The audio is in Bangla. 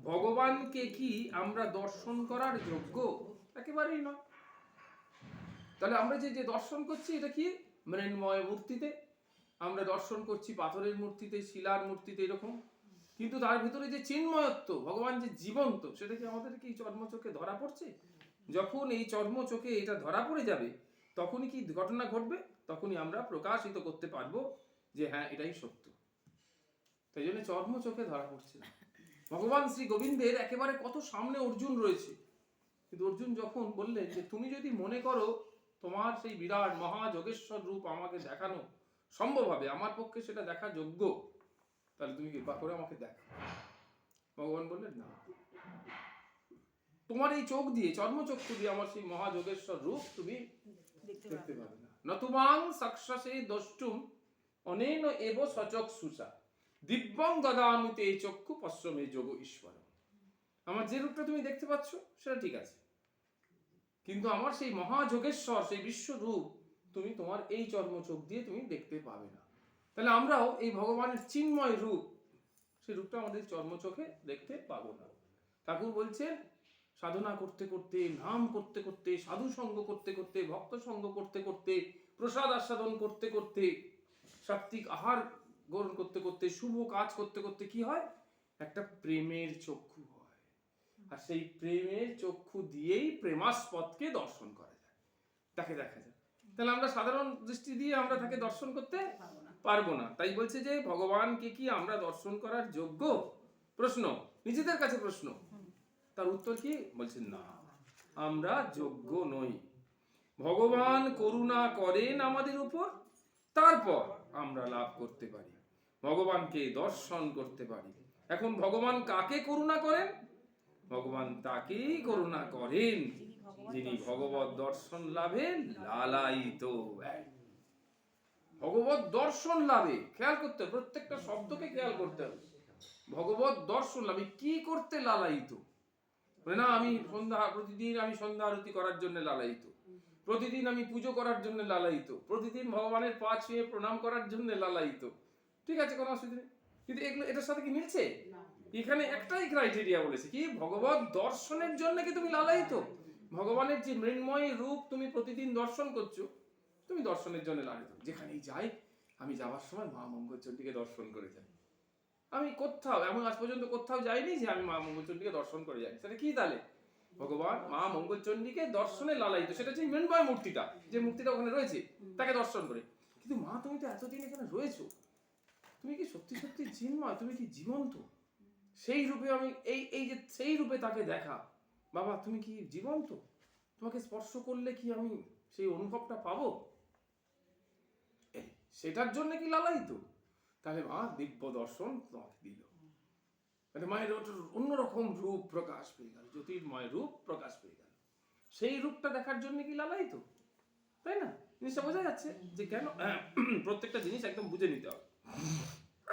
ভগবানকে কি আমরা দর্শন করার যোগ্য? একেবারেই নয়। তাহলে আমরা যে দর্শন করছি এটা কি মৃন্ময় মূর্তিতে, আমরা দর্শন করছি পাথরের মূর্তিতে, শিলার মূর্তিতে, এরকম। কিন্তু তার ভিতরে যে চিন্ময়ত্ব, ভগবান যে জীবন্ত, সেটা কি আমাদের কি চর্মচোখে ধরা পড়ছে? যখন এই চর্মচোখে এটা ধরা পড়ে যাবে, তখনই কি ঘটনা ঘটবে? তখনই আমরা প্রকাশিত করতে পারবো যে হ্যাঁ, এটাই সত্য। তাই জন্য চর্মচোখে ধরা পড়ছে না। ভগবান শ্রী গোবিন্দের একেবারে কত সামনে অর্জুন রয়েছে, কিন্তু অর্জুন যখন বললেন যে তুমি যদি মনে করো তোমার সেই বিরাট মহাযোগেশ্বর রূপ আমাকে দেখানো সম্ভব হবে, আমার পক্ষে সেটা দেখা যোগ্য, তাহলে তুমি কৃপা করে আমাকে দেখো। ভগবান বললেন না, তোমার এই চোখ দিয়ে, চর্মচক্ষু দিয়ে আমার সেই মহাযোগেশ্বর রূপ তুমি দেখতে পাবে না। নতুমাং সাক্ষাসে দ্রষ্টুম অনেন এব সচক্ষুষা দিব্যং দদামি তে চক্ষু পশ্রমে যোগ ঈশ্বর। আমার যে রূপটা তুমি দেখতে পাচ্ছ সেটা ঠিক আছে, কিন্তু আমার সেই মহাযোগেশ্বর, সেই বিশ্বরূপ তুমি তোমার এই চর্মচোখ দিয়ে তুমি দেখতে পাবে না। তাহলে আমরাও এই ভগবানের চিন্ময় রূপ, সেই রূপটা আমাদের চর্মচোখে দেখতে পাবো না। ঠাকুর বলছেন সাধনা করতে করতে, নাম করতে করতে, সাধু সঙ্গ করতে করতে, ভক্ত সঙ্গ করতে করতে, প্রসাদ আস্বাদন করতে করতে, সাত্বিক আহার গ্রহণ করতে করতে, শুভ কাজ করতে করতে কি হয়? একটা প্রেমের চক্ষু হয়। আর সেই প্রেমের চক্ষু দিয়েই প্রেমাস্পদকে দর্শন করা যায়, তাকে দেখা যায়। তাহলে আমরা সাধারণ দৃষ্টি দিয়ে আমরা তাকে দর্শন করতে পারবো না। তাই বলছে যে ভগবানকে কি আমরা দর্শন করার যোগ্য? প্রশ্ন, নিজেদের কাছে প্রশ্ন। তার উত্তর কি? বলছেন না, আমরা যোগ্য নই। ভগবান করুণা করেন আমাদের উপর, তারপর আমরা লাভ করতে পারি, ভগবানকে দর্শন করতে পারি। এখন ভগবান কাকে করুণা করেন? ভগবান তাকেই করুণা করেন যিনি ভগবত দর্শন লাভে লালায়িত। ভগবত দর্শন লাভে, খেয়াল করতে হবে, প্রত্যেকটা শব্দকে খেয়াল করতে হবে। ভগবত দর্শন লাভে কি করতে লালায়িত? না আমি প্রতিদিন আমি সন্ধ্যা আরতি করার জন্য লালায়িত, প্রতিদিন আমি পুজো করার জন্য লালায়িত, প্রতিদিন ভগবানের পা ছুঁয়ে প্রণাম করার জন্য লালায়িত। ঠিক আছে, কোনো অসুবিধা নেই, কিন্তু এগুলো এটার সাথে কি মিলছে? এখানে একটাই ক্রাইটেরিয়া বলেছে কি, ভগবত দর্শনের জন্য কি তুমি লালায়িত? ভগবানের যে মৃন্ময় রূপ তুমি প্রতিদিন দর্শন করছো, তুমি দর্শনের জন্য লালায়িত। যেখানেই যাই, আমি যাওয়ার সময় মা মঙ্গলচণ্ডীকে দর্শন করে যাই। আমি কোথাও এমন আজ পর্যন্ত কোথাও যাইনি যে আমি মা মঙ্গলচণ্ডীকে দর্শন করে যাই। সেটা কি? তাহলে ভগবান মা মঙ্গলচণ্ডীকে দর্শনে লালায়িত, সেটা হচ্ছে মৃন্ময় মূর্তিটা, যে মূর্তিটা ওখানে রয়েছে তাকে দর্শন করে। কিন্তু মা, তুমি তো এতদিন এখানে রয়েছো, তুমি কি সত্যি সত্যি চিন্ময়? তুমি কি জীবন্ত? সেই রূপে আমি এই যে সেই রূপে তাকে দেখা, বাবা তুমি কি জীবন্ত? তোমাকে স্পর্শ করলে কি আমি সেই অনুভবটা পাবো? সেটার জন্য কি লালায়িত? তাহলে মা দিব্য দর্শন তোমাকে দিল, মানে মায়ের অন্যরকম রূপ প্রকাশ পেয়ে গেল, জ্যোতির্ময় রূপ প্রকাশ পেয়ে গেল। সেই রূপটা দেখার জন্য কি লালায়িত? তাই না? জিনিসটা বোঝা যাচ্ছে যে কেন প্রত্যেকটা জিনিস একদম বুঝে নিতে হবে।